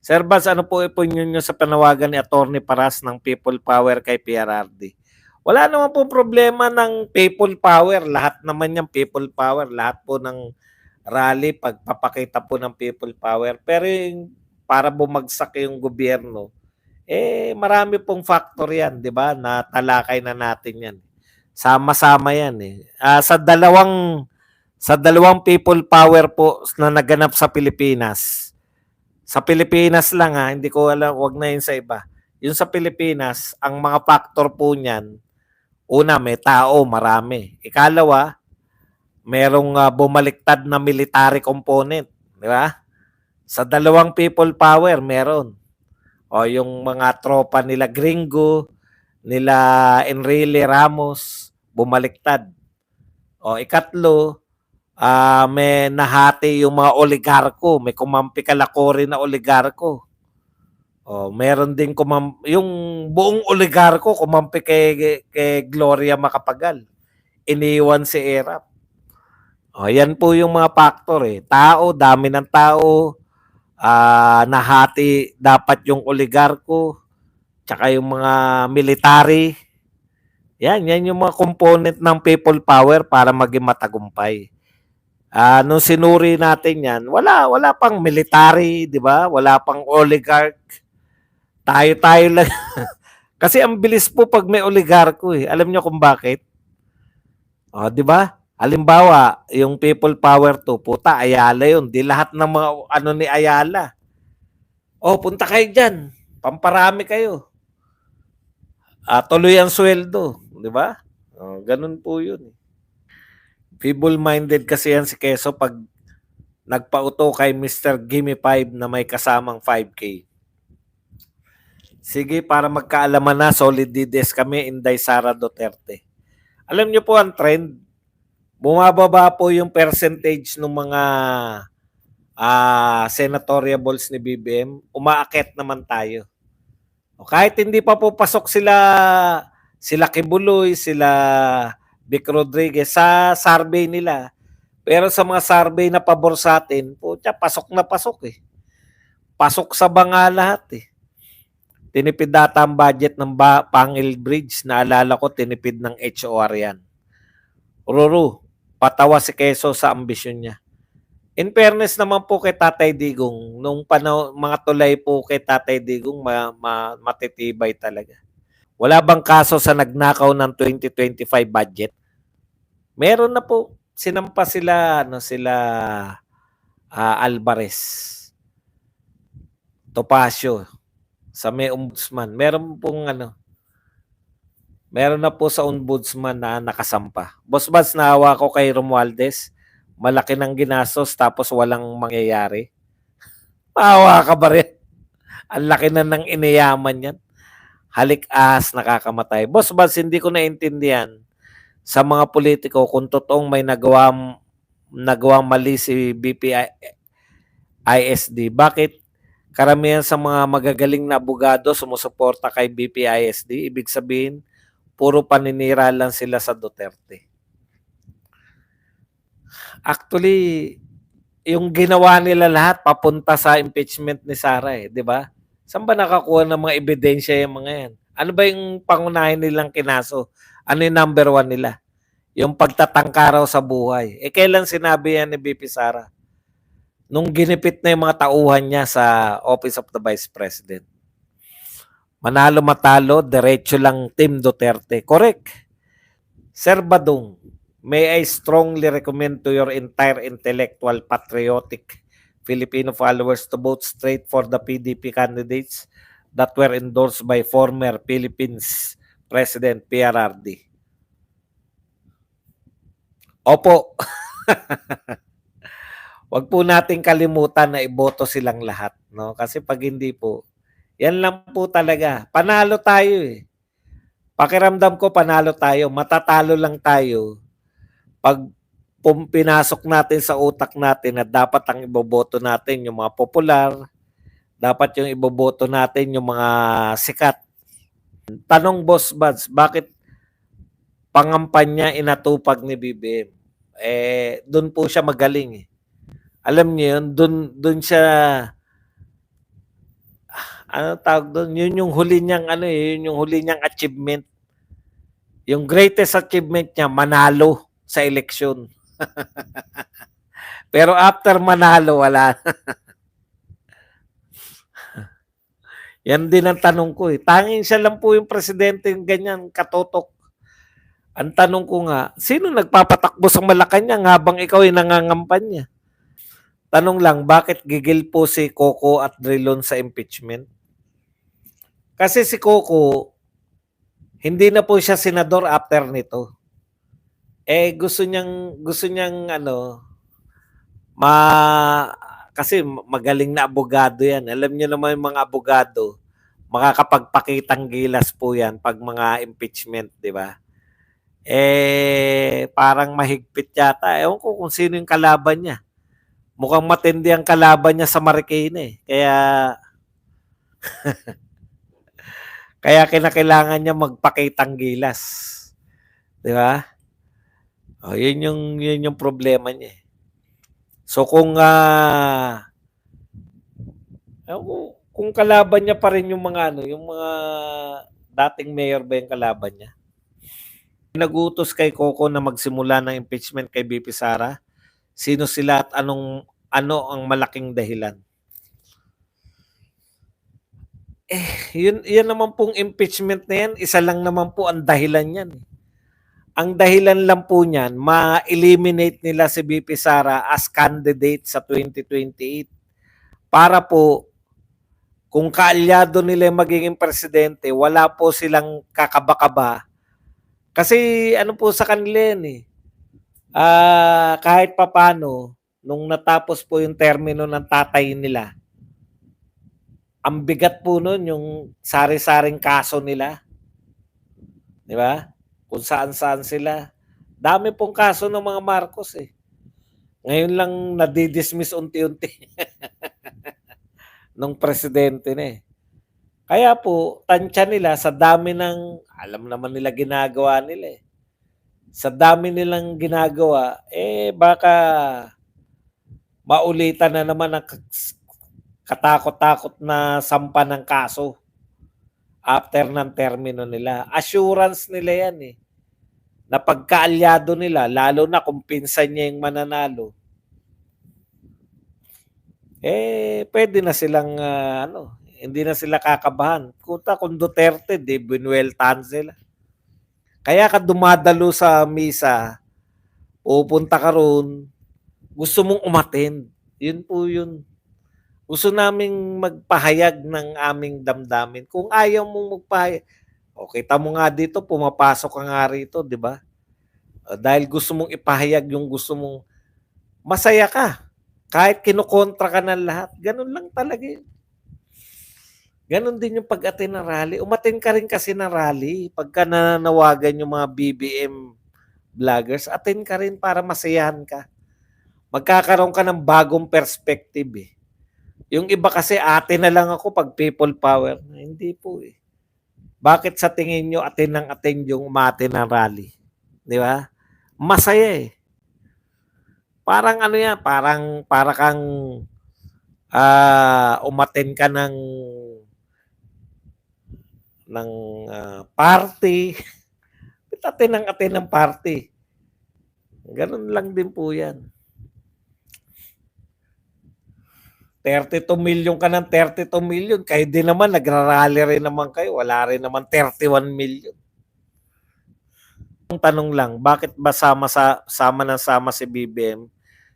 Sir Bas, ano po opinyon nyo sa panawagan ni Attorney Paras ng People Power kay PRRD? Wala naman po problema ng people power. Lahat naman yung people power. Lahat po ng rally, pagpapakita po ng people power. Pero yung para bumagsak yung gobyerno, marami pong factor yan, di ba? Na talakay na natin yan. Sama-sama yan eh. Sa dalawang people power po na naganap sa Pilipinas lang ha, hindi ko alam, wag na yun sa iba. Yung sa Pilipinas, ang mga factor po niyan, una, may tao, marami. Ikalawa, merong bumaliktad na military component. Di ba? Sa dalawang people power, meron. O yung mga tropa nila Gringo, nila Enrile Ramos, bumaliktad. O ikatlo, may nahati yung mga oligarko, may kumampi kalakori na oligarko. Oh, meron din yung buong oligarko kumampi kay Gloria Macapagal. Iniwan si Erap. Oh, yan po yung mga factor eh. Tao, dami ng tao, nahati dapat yung oligarko, tsaka yung mga military. Yan yung mga component ng people power para maging matagumpay. Nung sinuri natin yan, wala pang military, di ba? Wala pang oligarch. Tayo-tayo lang. Kasi ang bilis po pag may oligarko eh. Alam niyo kung bakit? O, di ba? Halimbawa, yung people power to, puta, Ayala yun. Di lahat ng mga ano ni Ayala. O, punta kayo dyan. Pamparami kayo. Tuloy ang sweldo. Di ba? O, ganun po yun. Feeble-minded kasi yan si Quezon pag nagpauto kay Mr. Gimme 5 na may kasamang 5K. Sige, para magkaalaman na, solid DDS kami, Inday Sara Duterte. Alam niyo po ang trend, bumababa po yung percentage ng mga senatoriables ni BBM, umaakit naman tayo. O kahit hindi pa po pasok sila Kibuloy, sila Vic Rodriguez sa survey nila. Pero sa mga survey na pabor sa atin, putya, pasok na pasok eh. Pasok sa banga lahat eh. Tinipid data ang budget ng Pangil Bridge. Naalala ko, tinipid ng HOR yan. Ruru, patawa si Quezon sa ambisyon niya. In fairness naman po kay Tatay Digong, nung mga tulay po kay Tatay Digong, matitibay talaga. Wala bang kaso sa nagnakaw ng 2025 budget? Meron na po. Sinampa sila Alvarez, Topacio, sa may ombudsman. Meron na po sa ombudsman na nakasampa. Boss Bads, naawa ko kay Romualdez. Malaki ng ginastos tapos walang mangyayari. Maawa ka ba rin? Ang laki na ng iniyaman yan. Halik-as, nakakamatay. Boss Bads, hindi ko naintindihan sa mga politiko kung totoong may nagawang mali si BPISD. Bakit karamihan sa mga magagaling na abogado sumusuporta kay BPISD? Ibig sabihin, puro paninira lang sila sa Duterte. Actually, yung ginawa nila lahat papunta sa impeachment ni Sara eh, di ba? Saan ba nakakuha ng mga ebidensya yung mga yan? Ano ba yung pangunahin nilang kinaso? Ano yung number one nila? Yung pagtatangka raw sa buhay. Kailan sinabi yan ni BP Sara? Nung ginipit na yung mga tauhan niya sa Office of the Vice President. Manalo matalo, diretso lang Team Duterte. Correct. Sir Badong, may I strongly recommend to your entire intellectual, patriotic Filipino followers to vote straight for the PDP candidates that were endorsed by former Philippines President PRRD. Opo. Wag po nating kalimutan na iboto silang lahat, no? Kasi pag hindi po, yan lang po talaga. Panalo tayo eh. Pakiramdam ko panalo tayo, matatalo lang tayo pag pinasok natin sa utak natin na dapat ang iboboto natin yung mga popular, dapat yung iboboto natin yung mga sikat. Tanong Boss Buds, bakit pangampanya inatupag ni BBM? Doon po siya magaling eh. Alam niyo yun, doon siya Ano tawag doon? Yun yung huli niyang ano eh, yun yung huli niyang achievement. Yung greatest achievement niya, manalo sa eleksyon. Pero after manalo, wala. Yan din ang tanong ko eh. Tanging siya lang po yung presidente yung ganyan, katotok. Ang tanong ko nga, sino nagpapatakbo sa Malacanang habang ikaw ay nangangampanya? Tanong lang, bakit gigil po si Coco at Drilon sa impeachment? Kasi si Coco, hindi na po siya senador after nito. Eh gusto niyang ano, ma kasi magaling na abogado yan. Alam niyo naman yung mga abogado, makakapagpakitang gilas po yan pag mga impeachment, di ba? Eh, parang mahigpit yata. Ewan ko kung sino yung kalaban niya. Mukhang matindi ang kalaban niya sa Marikina eh. Kaya kinakailangan niya magpakitang gilas. Di ba? Oh, yun yung problema niya. So kung kalaban niya pa rin yung mga ano, yung mga dating mayor ba yung kalaban niya? Nagutos kay Coco na magsimula ng impeachment kay BP Sara. Sino sila at ano ang malaking dahilan? Yun naman pong impeachment na yan, isa lang naman po ang dahilan yan. Ang dahilan lang po niyan, ma-eliminate nila si BP Sara as candidate sa 2028 para po kung kaalyado nila magiging presidente, wala po silang kakaba-kaba. Kasi ano po sa kanila yan eh, kahit papano, nung natapos po yung termino ng tatay nila, ang bigat po nun yung sari-saring kaso nila. Di ba? Kung saan-saan sila. Dami pong kaso ng mga Marcos eh. Ngayon lang nadidismiss unti-unti nung presidente na eh. Kaya po, tansya nila sa dami ng, alam naman nila ginagawa nila eh. Sa dami nilang ginagawa, eh baka maulitan na naman ang katakot-takot na sampa ng kaso after ng termino nila. Assurance nila yan eh. Na pagkaalyado nila, lalo na kung pinsan niya yung mananalo, eh pwede na silang hindi na sila kakabahan. Kung Duterte, di binueltahan sila. Kaya ka dumadalo sa misa, pupunta ka roon, gusto mong umattend. Yun po yun. Gusto naming magpahayag ng aming damdamin. Kung ayaw mong magpahayag, kita mo nga dito, pumapasok ka nga rito, di ba? Dahil gusto mong ipahayag yung gusto mong masaya ka. Kahit kinukontra ka ng lahat. Ganun lang talaga yun. Ganun din yung pag-attend ng rally. Umattend ka rin kasi ng rally. Pagka nananawagan yung mga BBM vloggers, attend ka rin para masayahan ka. Magkakaroon ka ng bagong perspective eh. Yung iba kasi ate na lang ako pag people power. Hindi po eh. Bakit sa tingin nyo attend yung umate ng rally? Di ba? Masaya eh. Parang ano yan, para kang umattend ka ng party. Attend ng party. Ganun lang din po yan. 32 million ka ng 32 million. Kayo din naman, nagrarally rin naman kayo. Wala rin naman 31 million. Ang tanong lang, bakit ba sama si BBM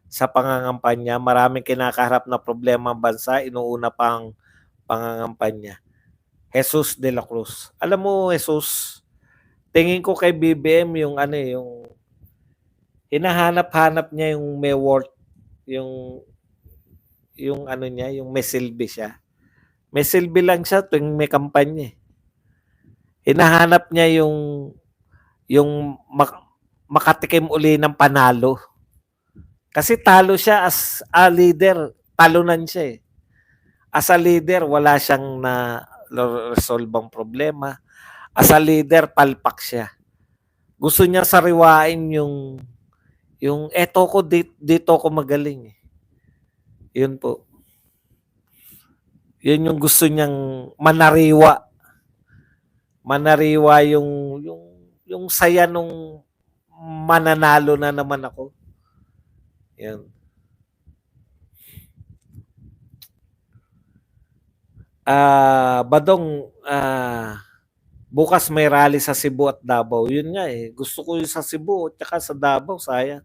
sa pangangampanya? Maraming kinakaharap na problema ang bansa, inuuna pang pangangampanya. Jesus de la Cruz. Alam mo, Jesus, tingin ko kay BBM yung hinahanap-hanap niya yung may worth, yung niya, yung may silbi siya. May silbi lang siya tuwing may kampanya. Hinahanap niya yung makatikim uli ng panalo. Kasi talo siya as a leader, talunan siya eh. As a leader, wala siyang na-resolve ang problema. As a leader, palpak siya. Gusto niya sariwain yung eto ko dito ko magaling eh. Yun po. Yun yung gusto niyang manariwa. Manariwa yung saya nung mananalo na naman ako. Yan. Badong, bukas may rally sa Cebu at Davao. Yun nga eh. Gusto ko yung sa Cebu at saka sa Davao, sayang.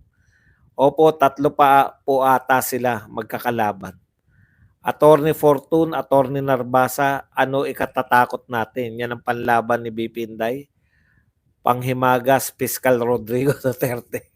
Opo, tatlo pa po ata sila magkakalaban. Attorney Fortune, Attorney Narbasa, ano ikatatakot natin? Yan ang panlaban ni BP Inday. Panghimagas, Fiscal Rodrigo Duterte.